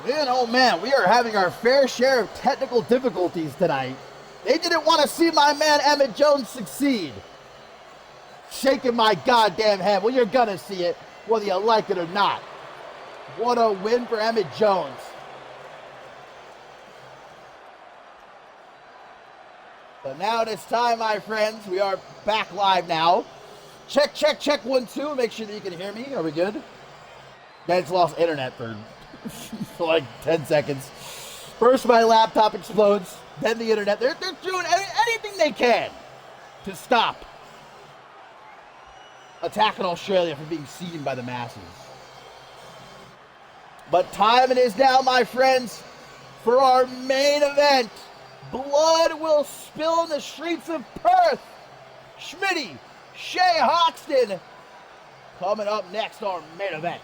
Man, oh man, we are having our fair share of technical difficulties tonight. They didn't want to see my man Emmett Jones succeed. Shaking my goddamn head. Well, you're gonna see it, whether you like it or not. What a win for Emmett Jones. So now it is time, my friends. We are back live now. Check, 1, 2. Make sure that you can hear me. Are we good? Guys lost internet for like 10 seconds. First my laptop explodes, then the internet. They're doing anything they can to stop attacking Australia from being seen by the masses. But time it is now, my friends, for our main event. Blood will spill in the streets of Perth. Schmidty, Shay Hoxton, coming up next, our main event.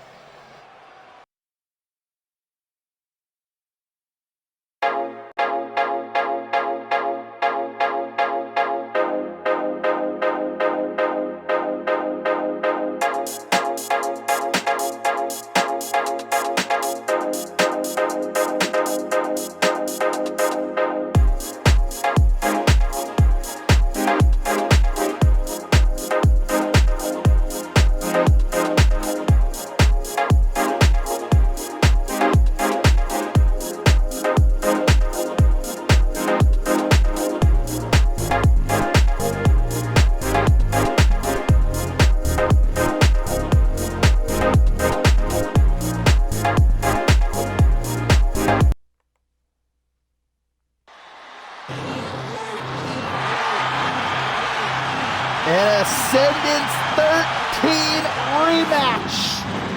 Ascendance 13 rematch.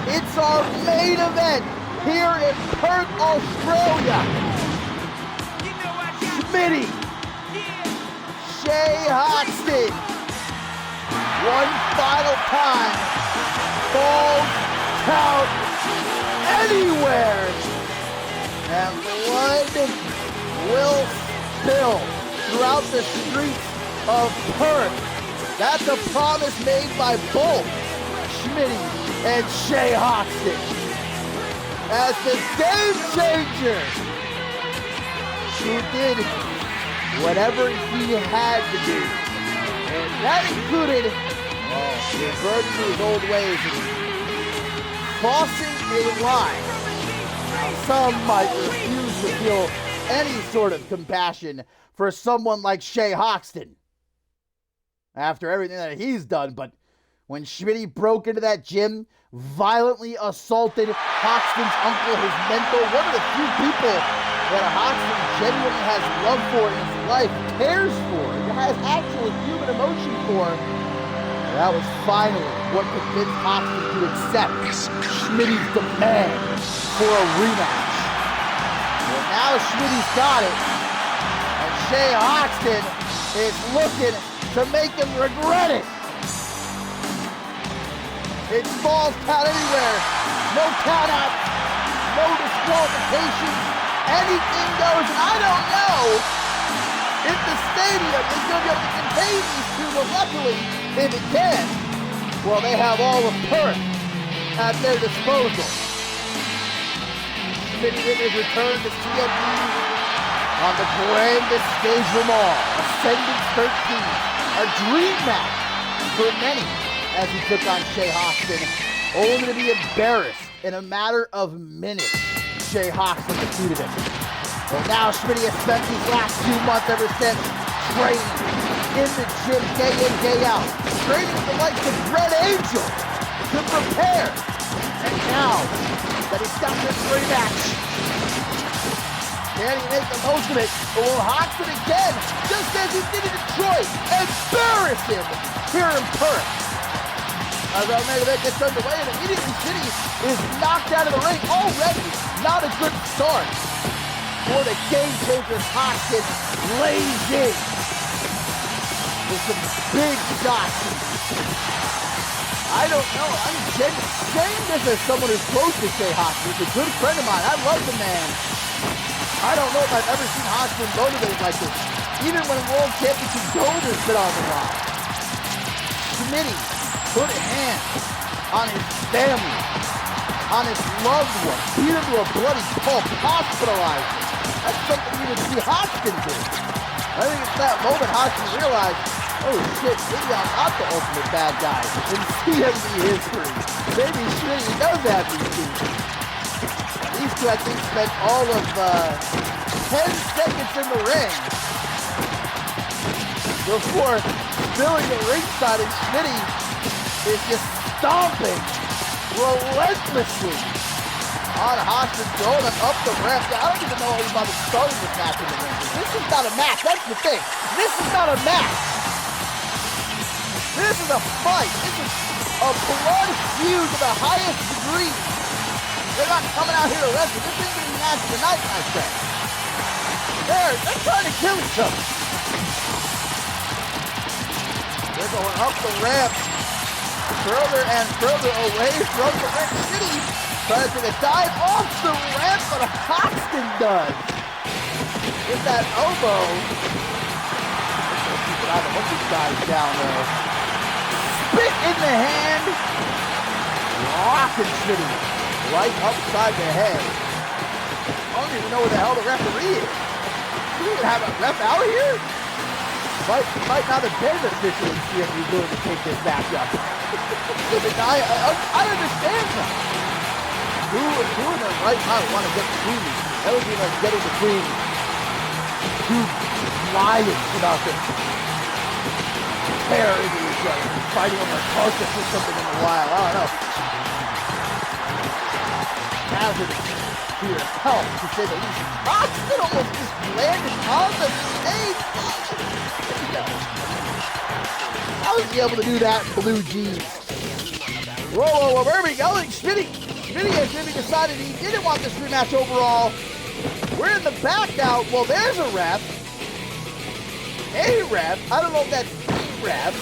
It's our main event here in Perth, Australia. Schmidty, Shay Hoxton, one final time, falls count anywhere, and blood will spill throughout the streets of Perth. That's a promise made by both Schmidty and Shay Hoxton. As the game changer, who did whatever he had to do. And that included reverting to his old ways and crossing a line. Now, some might refuse to feel any sort of compassion for someone like Shay Hoxton after everything that he's done, but when Schmidty broke into that gym, violently assaulted Hoxton's uncle, his mentor, one of the few people that Hoxton genuinely has love for in his life, cares for, has actual human emotion for, that was finally what convinced Hoxton to accept Schmidty's demand for a rematch. Well, now Schmidty's got it, and Shay Hoxton is looking to make him regret it. It's falls count anywhere. No count out, no disqualifications, anything goes. And I don't know if the stadium is going to be able to contain these two, but luckily, if it can, well, they have all of Perth at their disposal. Schmidty in his return to CMV on the grandest stage of them all, Ascendance 13. A dream match for many as he took on Shay Hoxton, only to be embarrassed in a matter of minutes. Shay Hoxton defeated him. Well, now Schmidty has spent these last 2 months ever since training in the gym day in, day out, training with the likes of Red Angel to prepare. And now that he's got this rematch, can he make the most of it? Or will Hoxton again, just as he did in Detroit, embarrass him here in Perth? As our main event gets underway, and immediately Schmidty is knocked out of the ring already. Not a good start for the game changer. Hoxton lays in with some big shots. I don't know. I'm saying this as someone who's close to Shay Hoxton. He's a good friend of mine. I love the man. I don't know if I've ever seen Hoxton motivated like this, even when World Championship gold has been on the line. Schmidty put a hand on his family on his loved one, beat him to a bloody pulp, hospitalized him. That's something you didn't see Hoxton do. I think it's that moment Hoxton realized, oh shit, maybe I'm not the ultimate bad guy in CMV history. Maybe Schmidty does have these things. These two, I think, spent all of 10 seconds in the ring before spilling the ringside, and Schmidty is just stomping relentlessly on Hoxton, throwing him up the ramp. I don't even know how he's about to start this match in the ring. This is not a match. That's the thing. This is not a match. This is a fight. This is a blood feud to the highest degree. They're not coming out here to wrestle. This isn't going to be a match tonight, my friend. They're trying to kill each other. They're going up the ramp, further and further away from the ring. Schmidty tries to take a dive off the ramp, but Hoxton does. With that elbow. Keep an eye on these guys down though. Spit in the hand. Rocking Schmidty right upside the head. I don't even know where the hell the referee is. Do we even have a ref out here? Might not have been official in CMV willing to take this match up. I understand that. Who in their right mind want to get between these? That would be like getting between two lions about to tear into each other, fighting over a carcass or something in the wild. I don't know. Hazardous to your health, to say the least. Hoxton almost just landed on the stage. How was he able to do that in blue jeans? Whoa, where are we going? Schmidty has maybe decided he didn't want this rematch overall. We're in the back now. Well, there's a ref. A ref. I don't know if that's a ref.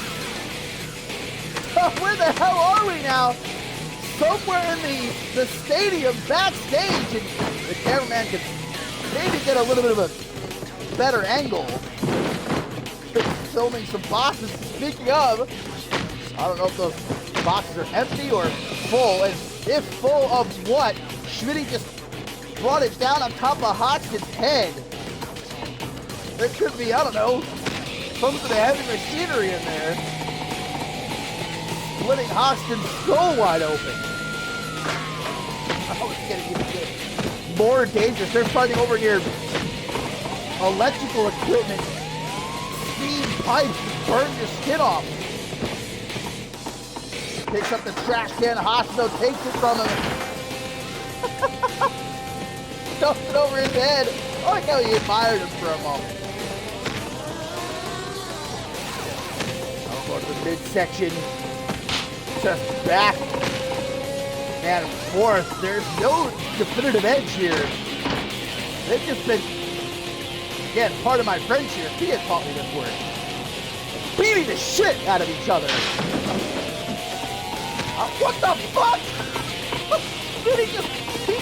Where the hell are we now? Somewhere in the stadium backstage, and the cameraman could maybe get a little bit of a better angle. Filming some boxes. Speaking of, I don't know if those boxes are empty or full, and if full of what? Schmidty just brought it down on top of Hoxton's head. There could be, I don't know, some sort of heavy machinery in there. Splitting Hoxton's skull wide open. Oh, it's getting even more dangerous. They're fighting over here. Electrical equipment. Steam pipes to burn your skin off. Picks up the trash can. Hoxton takes it from him. Dumps it over his head. I like how he admired him for a moment. I'll go to the midsection. Just back and forth. There's no definitive edge here. They've just been, again, part of my French here. He had taught me this word. Beating the shit out of each other. What the fuck? He's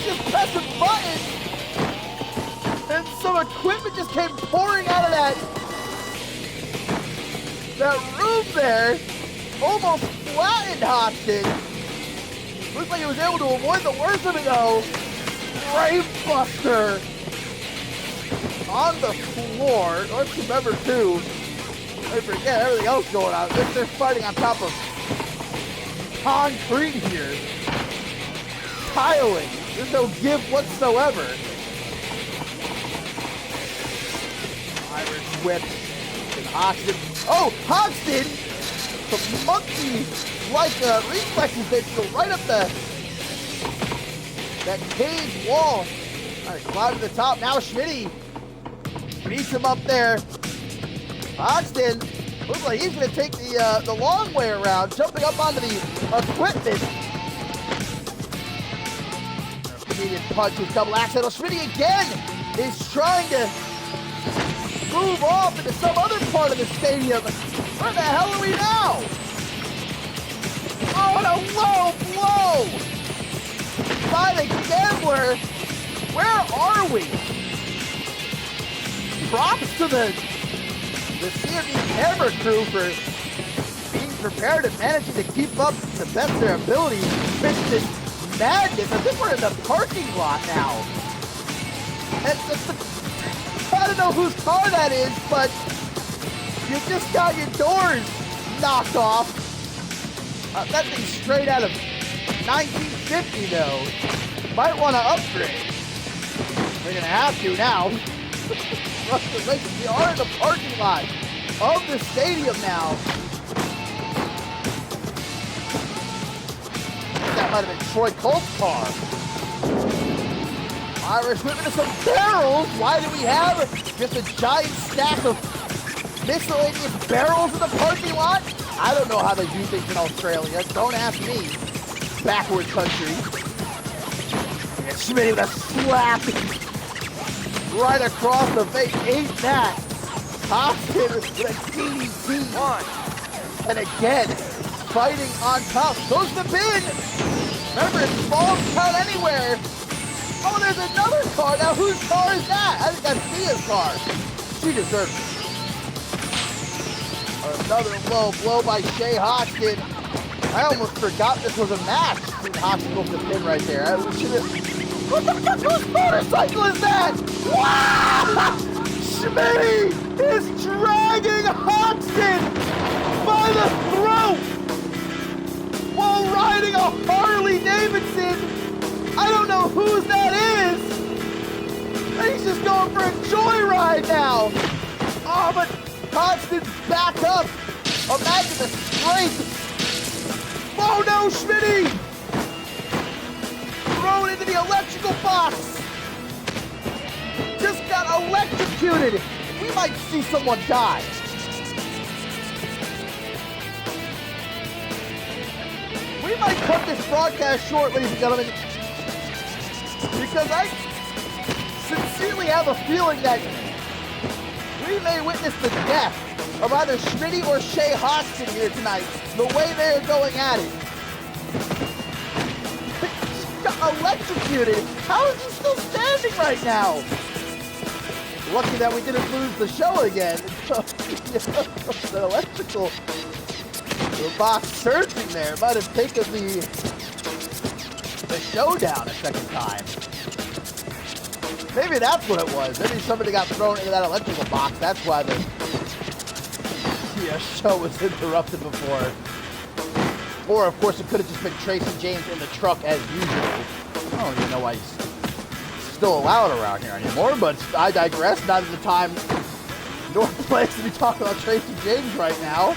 just pressing buttons. And some equipment just came pouring out of that room there. Almost flattened Hoxton. Looks like he was able to avoid the worst of it though. Brainbuster on the floor. Let's remember too, I forget everything else going on. They're fighting on top of concrete here. Tiling. There's no give whatsoever. Irish whip. And Hoxton. Oh, Hoxton! Some monkey-like reflexes that go right up that cage wall. All right, climb to the top. Now Schmidty beats him up there. Hoxton looks like he's going to take the long way around, jumping up onto the equipment. Immediate punches, double axe handle. Schmidty again is trying to move off into some other part of the stadium. Where the hell are we now? Oh, and a low blow by the gambler. Where are we? Props to the CMV camera crew for being prepared and managing to keep up to the best of their ability with this madness. I think we're in the parking lot now. And I don't know whose car that is, but you just got your doors knocked off. That thing's straight out of 1950, though. Might want to upgrade. We're going to have to now. We are in the parking lot of the stadium now. That might have been Troy Colt's car. Irish whipping to some barrels. Why do we have just a giant stack of miscellaneous barrels in the parking lot? I don't know how they do things in Australia. Don't ask me. Backward country. And Schmidty with a slap right across the face. Ain't that? Hoxton with a DDT. And again, fighting on top. Goes the pin. Remember, it's Falls Count Anywhere. Oh, there's another car. Now, whose car is that? I think that's Thea's car. She deserves it. Another low blow by Shay Hoxton. I almost forgot this was a match. Hoxton goes the pin right there. What the fuck? Whose motorcycle is that? Wow! Schmidty is dragging Hoxton by the throat while riding a Harley Davidson. I don't know whose that is. He's just going for a joyride now. Oh, but Hoxton's back up. Imagine the strength. Oh no, Schmidty! Thrown into the electrical box. Just got electrocuted. We might see someone die. We might cut this broadcast short, ladies and gentlemen, because I sincerely have a feeling that we may witness the death of either Schmidty or Shay Hoxton here tonight, the way they are going at it. Got electrocuted. How is he still standing right now? Lucky that we didn't lose the show again. The electrical box surging there might have taken the show down a second time. Maybe that's what it was. Maybe somebody got thrown into that electrical box. That's why the show was interrupted before. Or, of course, it could have just been Tracy James in the truck as usual. I don't even know why he's still allowed around here anymore, but I digress. Not at the time nor place to be talking about Tracy James right now.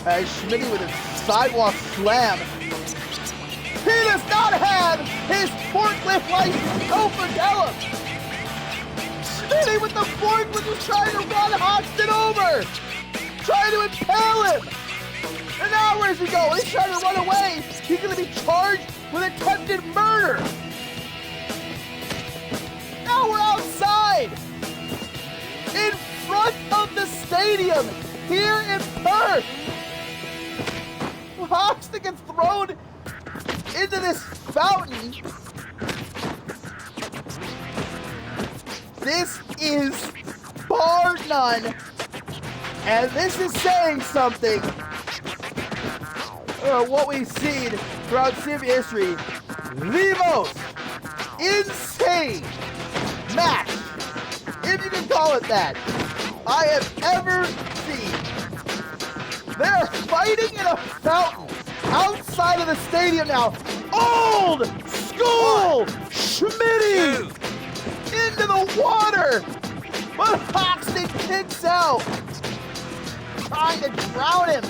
As Schmidty with his sidewalk slam. He does not have his forklift license overdeveloped. Schmidty with the forklift is trying to run Hoxton over. Trying to impale him. And now where's he going? He's trying to run away. He's going to be charged with attempted murder. Now we're outside. In front of the stadium. Here in Perth. Hoxton gets thrown into this fountain. This is bar none. And this is saying something. What we've seen throughout CMV history. The most insane match, if you can call it that, I have ever seen. They're fighting in a fountain outside of the stadium now. Old school Schmidty into the water. But Hoxton kicks out. Trying to drown him.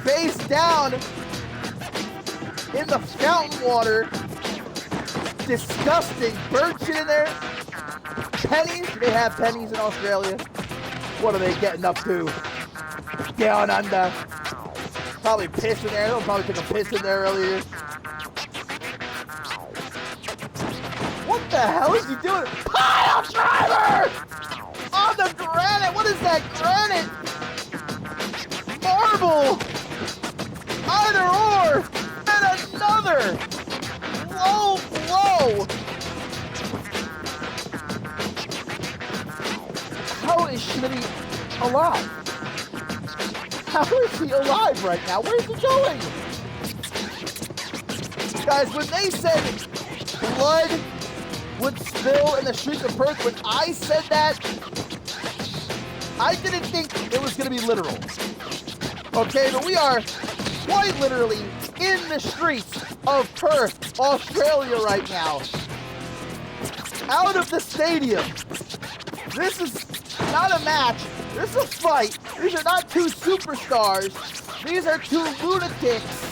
Face down in the fountain water. Disgusting. Bird shit in there. Pennies. Do they have pennies in Australia? What are they getting up to? Down under. Probably piss in there. They'll probably took a piss in there earlier. What the hell is he doing? Pile driver! On the granite. What is that granite? Marble. Either or. And another. Low blow. How is Schmidty alive? How is he alive right now? Where's he going? Guys, when they said blood would spill in the streets of Perth, when I said that, I didn't think it was going to be literal. Okay, but we are quite literally in the streets of Perth, Australia right now. Out of the stadium. This is not a match. This is a fight. These are not two superstars. These are two lunatics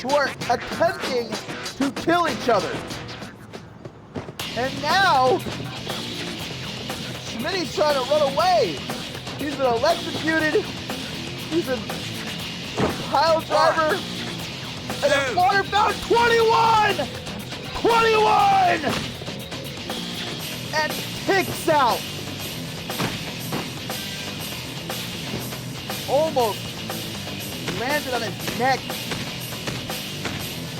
who are attempting to kill each other. And now, Schmidty's trying to run away. He's been electrocuted. He's been a pile driver. And a water fountain. 21! 21! And kicks out. Almost landed on his neck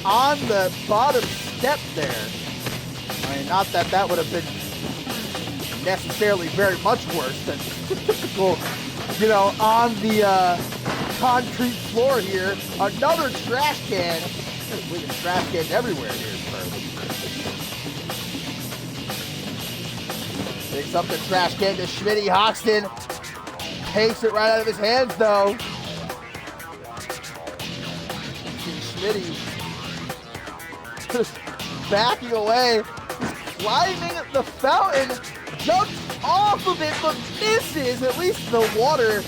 on the bottom step there. I mean, not that that would have been necessarily very much worse than typical, you know, on the concrete floor here. Another trash can. There's bleeding trash cans everywhere here in Perth. Picks up the trash can to Schmidty. Hoxton takes it right out of his hands, though. Schmidty just backing away. Climbing the fountain, jumps off of it, but misses. At least the water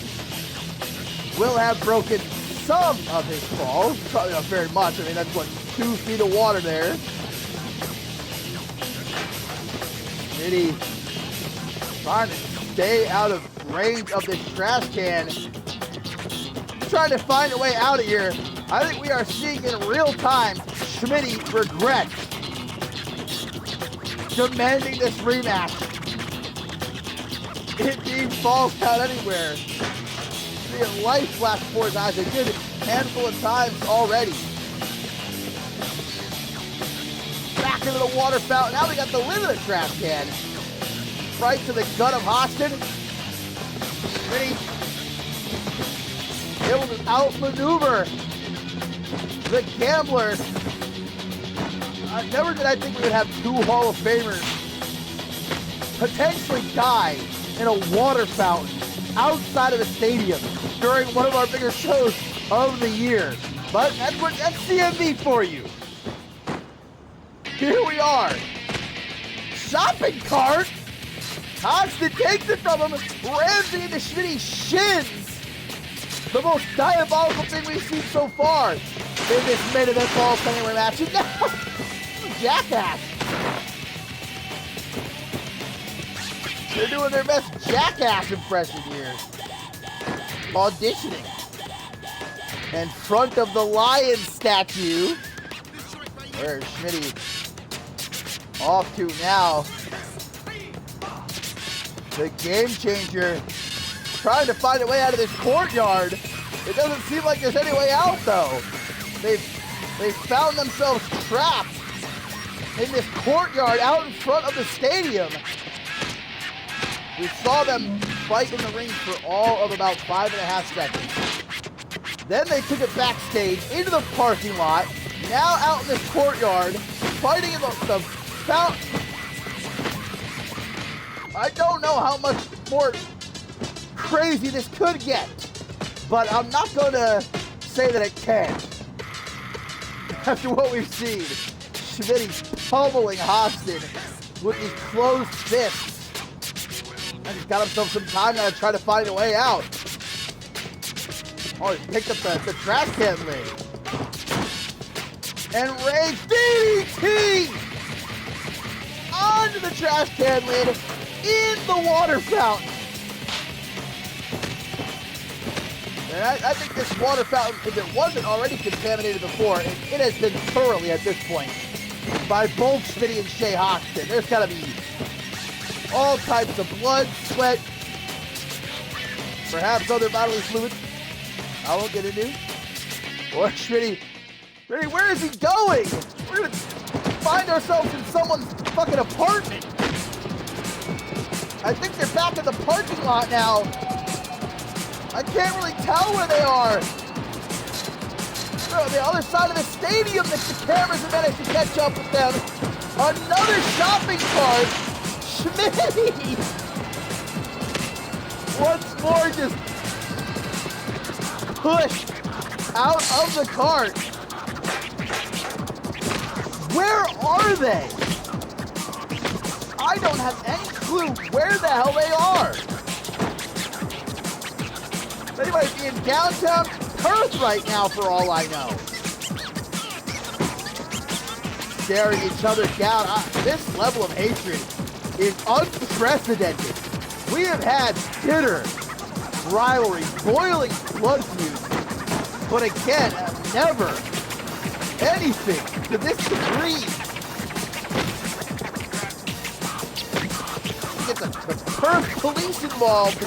will have broken some of his fall. Probably not very much. I mean, that's what, 2 feet of water there. Schmidty trying to stay out of range of this trash can. Trying to find a way out of here. I think we are seeing in real time Schmidty regret demanding this rematch. It being falls count anywhere. The life flashed before his eyes a good handful of times already. Back into the water fountain. Now we got the lid of the trash can. Right to the gut of Hoxton. Schmidty able to outmaneuver the gambler. Never did I think we would have 2 Hall of Famers potentially die in a water fountain outside of a stadium during one of our bigger shows of the year. But that's CMV for you. Here we are. Shopping cart. Hoxton takes it from him, rams it into Schmidty's shins. The most diabolical thing we've seen so far in this main event Falls Count Anywhere match. And now, jackass. They're doing their best jackass impression here. Auditioning. In front of the lion statue. Where's Schmidty off to now? The game changer trying to find a way out of this courtyard. It doesn't seem like there's any way out though. They've found themselves trapped in this courtyard out in front of the stadium. We saw them fight in the ring for all of about 5.5 seconds. Then they took it backstage into the parking lot. Now out in this courtyard, fighting in the fountain. I don't know how much more crazy this could get, but I'm not going to say that it can. After what we've seen, Schmidty pummeling Hoxton with these closed fists. And he's got himself some time now to try to find a way out. Oh, he picked up the trash can lid. And Ray DDT onto the trash can lid in the water fountain. And I think this water fountain, if it wasn't already contaminated before, it has been thoroughly at this point by both Schmidty and Shay Hoxton. There's got to be all types of blood, sweat, perhaps other bodily fluids I won't get into. Or Schmidty, where is he going? We're going to find ourselves in someone's fucking apartment. I think they're back in the parking lot now. I can't really tell where they are. on the other side of the stadium that the cameras have managed to catch up with them. Another shopping cart. Schmidty once more just pushed out of the cart. Where are they? I don't have any clue where the hell they are. They might be in downtown Perth right now for all I know. Staring each other down. This level of hatred is unprecedented. We have had bitter rivalry, boiling blood feuds, but again, never anything to this degree. Get the Perth police involved.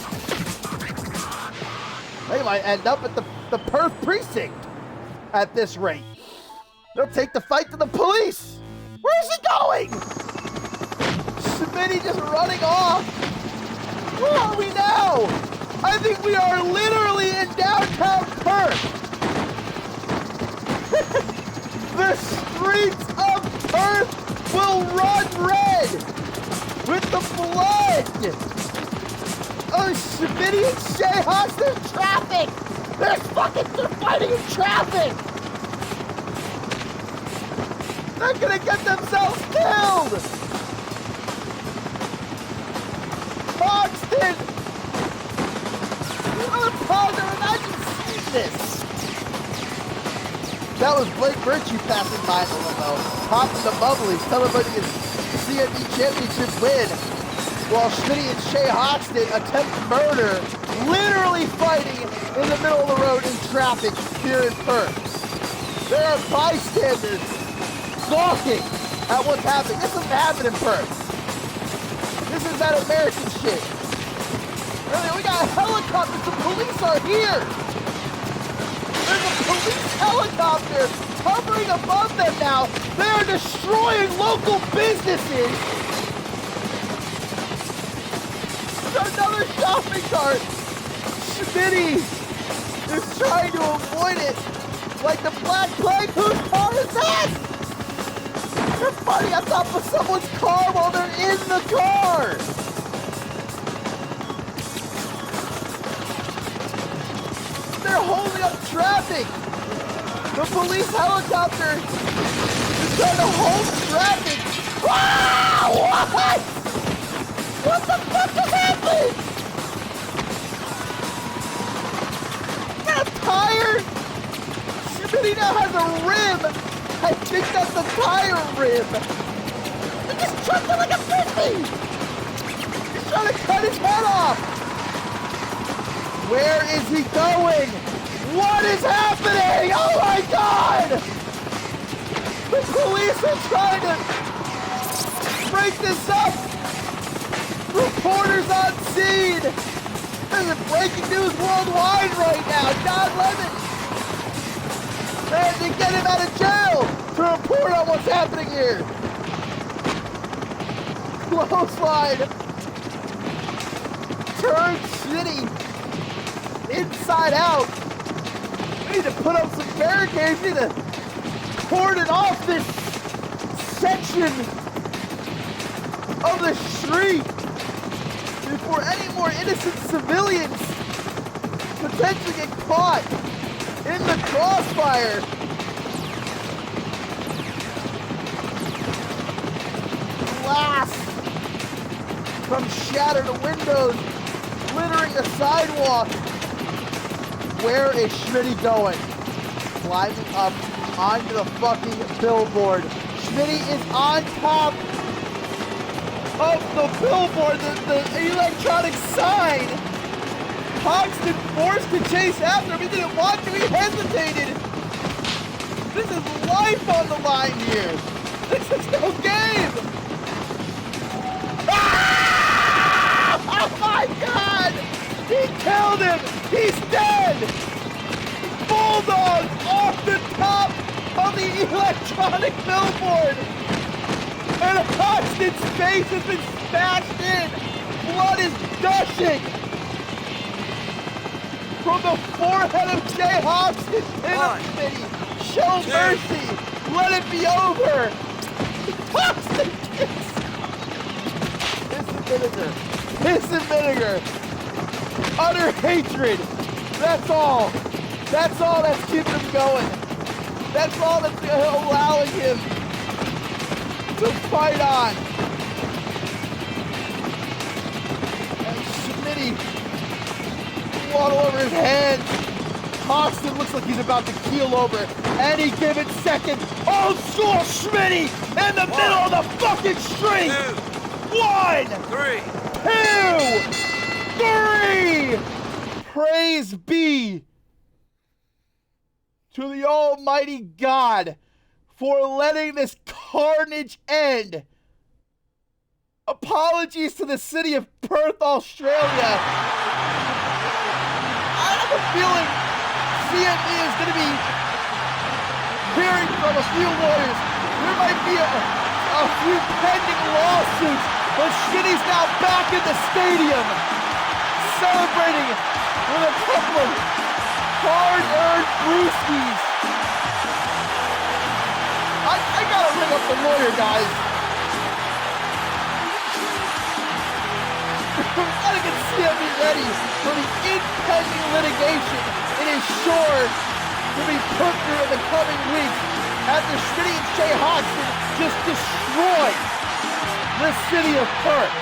They might end up at the Perth precinct at this rate. They'll take the fight to the police. Where's he going? Schmidty just running off. Where are we now? I think we are literally in downtown Perth. The streets of Perth will run red with the blood. Oh, Schmidty and Shay Hoxton, traffic! They're fighting in traffic! They're gonna get themselves killed! Hoxton! Imagine seeing this! That was Blake Virtue passing by the limo, popping the bubblies, celebrating his CMV championship win, while Schmidty and Shay Hoxton attempt murder, literally fighting in the middle of the road in traffic here in Perth. There are bystanders gawking at what's happening. This doesn't happen in Perth. This is that American shit. Really, we got helicopters. The police are here. There's a police helicopter hovering above them now. They are destroying local businesses. Another shopping cart. Schmidty is trying to avoid it like the Black Plague. Whose car is that? They're fighting on top of someone's car while they're in the car. They're holding up traffic. The police helicopter is trying to hold traffic. Wow! What? What the fuck just happened? Got a tire? Schmidty now has a rim. I think that's a tire rim. He just chucked it like a frisbee. He's trying to cut his head off. Where is he going? What is happening? Oh my God! The police are trying to break this up. Reporters on scene! This is breaking news worldwide right now. Don Lemon! They had to get him out of jail to report on what's happening here. Clothesline. Turn Schmidty inside out. We need to put up some barricades. We need to cordon off this section of the street before any more innocent civilians potentially get caught in the crossfire. Glass from shattered windows littering the sidewalk. Where is Schmidty going? Climbing up onto the fucking billboard. Schmidty is on top of the billboard, the electronic sign. Hoxton forced to chase after him. He didn't want to. He hesitated. This is life on the line here. This is no game. Ah! Oh my God! He killed him. He's dead. Bulldog off the top of the electronic billboard. And Hoxton's face has been smashed in. Blood is gushing from the forehead of Shay Hoxton. Show mercy. Let it be over. Hoxton kicks. Piss and vinegar. Utter hatred. That's all. That's all that's keeping him going. That's all that's allowing him to fight on. And Schmidty, blood all over his hands. Hoxton looks like he's about to keel over. Any given second. Old school Schmidty in the middle of the fucking street. 1, 3, 2, 3. Praise be to the Almighty God for letting this carnage end. Apologies to the city of Perth, Australia. I have a feeling CMV is going to be hearing from a few lawyers. There might be a few pending lawsuits, but Schmidty's now back in the stadium, celebrating with a couple of hard-earned brewskis. I gotta ring up the lawyer, guys. We gotta get CMV ready for the impending litigation it is sure to be put through in the coming weeks after Schmidty and Shay Hoxton just destroyed the city of Perth.